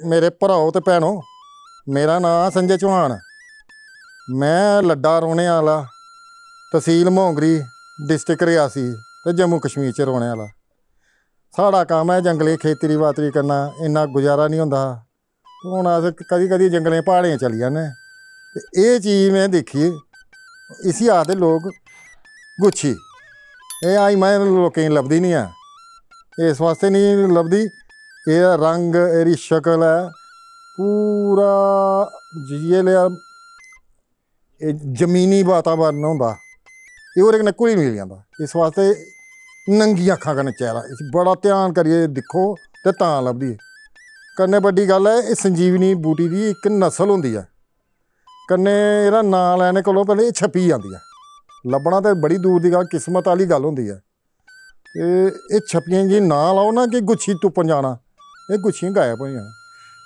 मेरे भराओ ते भैनों, मेरा नाम संजय चौहान। मैं लड्डा रौह्ने आह्ला, तहसील मोंगरी, डिस्ट्रिक्ट रियासी ते जम्मू कश्मीर च रौह्ने आह्ला। साढ़ा कम्म है जंगलें खेतरी बातरी करना, इन्ना गुजारा नहीं होंदा। हुण अस कदी कदी जंगलें प्हाड़ें चली जन्ने ते एह् चीज़ में दिक्खी, इसी आखदे लोग गुच्छी। एह् अजें लोकें गी लभदी नहीं है, इस वास्ते नहीं लभदी, एह्दा रंग एह्दी शक्ल है पूरा जि'यै लेआ जमीनी वातावरण होंदा, एह् ओह्दे कन्नै घुली मिली जंदा। इस वास्ते नंगी अक्खां कन्नै चैरा इसी बड़ा ध्यान करियै दिक्खो ते तां लभदी। कन्नै बड्डी गल्ल है, एह् संजीवनी बूटी दी इक नस्ल होंदी है। कन्नै एह्दा नांऽ लैने कोला पैह्लें एह् छप्पी जंदी है। लब्भना ते बड़ी दूर दी गल्ल, किस्मत आह्ली गल्ल होंदी है। एह् छप्पियें गी नांऽ लाओ ना कि गुच्छी तुप्पन जाना, एह् गुच्छियां गायब होई जाना।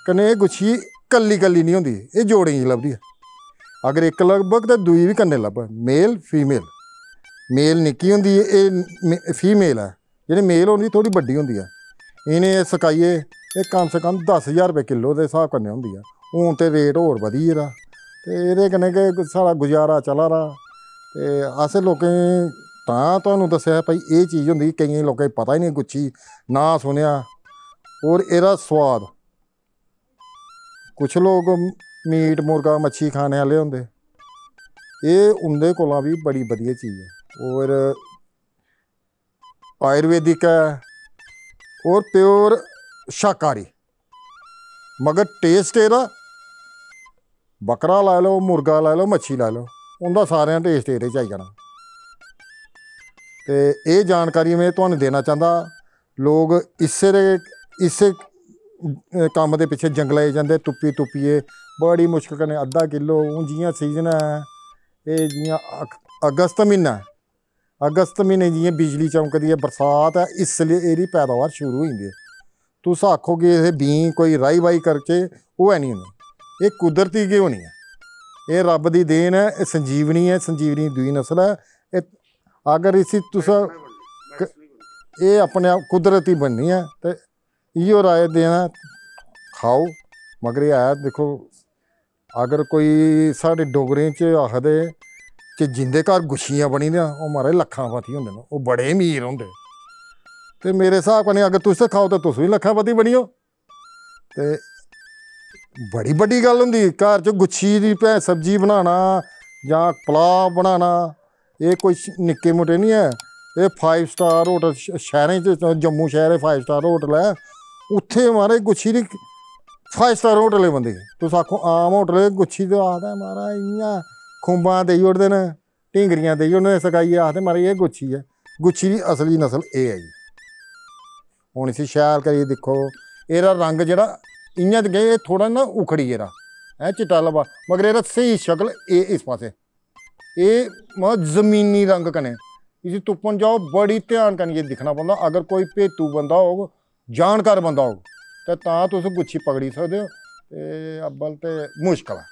कन्नै एह् गुच्छी कल्ली कल्ली नहीं होंदी, एह् जोड़ें च लभदी है। अगर इक लब्भग ते दूई बी कन्नै लब्भग, मेल फीमेल। मेल निक्की होंदी है, एह् फीमेल है। जेह्ड़ी मेल होंदी थोड़ी बड्डी होंदी है। इ'नें सकाइयै एह् कम से कम 10,000 रुपये किलो दे स्हाब कन्नै होंदी है। हून ते रेट होर बधी गेदा ते एह्दे कन्नै गै साढ़ा गुजारा चला दा। ते अस लोकें तां तुहानूं दस्सेआ भाई एह् चीज़ होंदी, केइयें लोकें पता ही नहीं गुच्छी, नांऽ सुनेआ। होर एह्दा सोआद, कुछ लोग मीट मुर्गा मच्छी खाने आह्ले होंदे, एह् उं'दे कोला बी बड़ी बधिया चीज़ है। होर आयुर्वेदिक है और प्योर शाकाहारी, मगर टेस्ट एह्दा बकरा लाई लो, मुर्गा लाई लो, मच्छी लाई लो, उं'दा सारें दा टेस्ट एह्दे च आई जाना। ते एह् जानकारी में तुहानूं देना चांह्दा। लोग इस्सै कम्म दे पिच्छे जंगलें च जंदे, तुप्पी तुप्पियै बड़ी मुश्कल कन्नै अद्धा किलो। हून जियां सीजन है, एह् जियां अगस्त म्हीना ऐ, अगस्त म्हीने जियां बिजली चमकदी है, बरसात है, इसलै एह्दी पैदावार शुरू होई जंदी है। तुस आखो कि एह् बीं कोई राही बाही करके होऐ निं होनी, एह् कुदरती गै होनी है। एह् रब दी देन है, एह् संजीवनी है, संजीवनी दूई नस्ल है। एह् अगर इसी तुस एह् अपने आप कुदरती बननी है ते इ'यो राय देना, खाओ। मगर एह् है दिक्खो, अगर कोई साढ़े डोगरें च आखदे कि जिंदे घर गुच्छियां बनी दियां, ओह् महाराज लक्खां पति होंदे न, ओह् बड़े अमीर होंदे। ते मेरे स्हाब कन्नै अगर तुस खाओ ते तुस बी लक्खां पति बनियो। ते बड़ी बड्डी गल्ल होंदी घर च गुच्छी दी सब्जी बनाना जां पलाऽ बनाना। एह् कोई निक्के मुट्टे नहीं है, एह् 5 स्टार होटल शैह्रें च, जम्मू शैह्र 5 स्टार होटल है, उत्थे महाराज गुच्छी दी 5 स्टार होटल बंदे। तुस आखो आम होटल गुच्छी ते आखदा महाराज इ'यां खुंबां देई ओड़दे न, ढींगरियां देई ओड़दे सकाइयै, आखदे महाराज एह् गुच्छी है। गुच्छी दी असली नस्ल एह् है जी। हून इसी शैल करियै दिक्खो, एह्दा रंग जेह्ड़ा इ'यां ते एह् थोह्ड़ा ना उखड़ी गेदा है, चिट्टा लब्भा, मगर एह्दा स्हेई शक्ल एह् इस पास्से, एह् मतलब जमीनी रंग कन्नै। इसी तुप्पन जाओ बड़ी ध्यान कन्नै दिक्खना पौंदा। अगर कोई भेतू बंदा होग, जानकार बंदा होग, ते तां तुस गुच्छी पकड़ी सकदे हो। ते अब्बल ते मुश्कल है।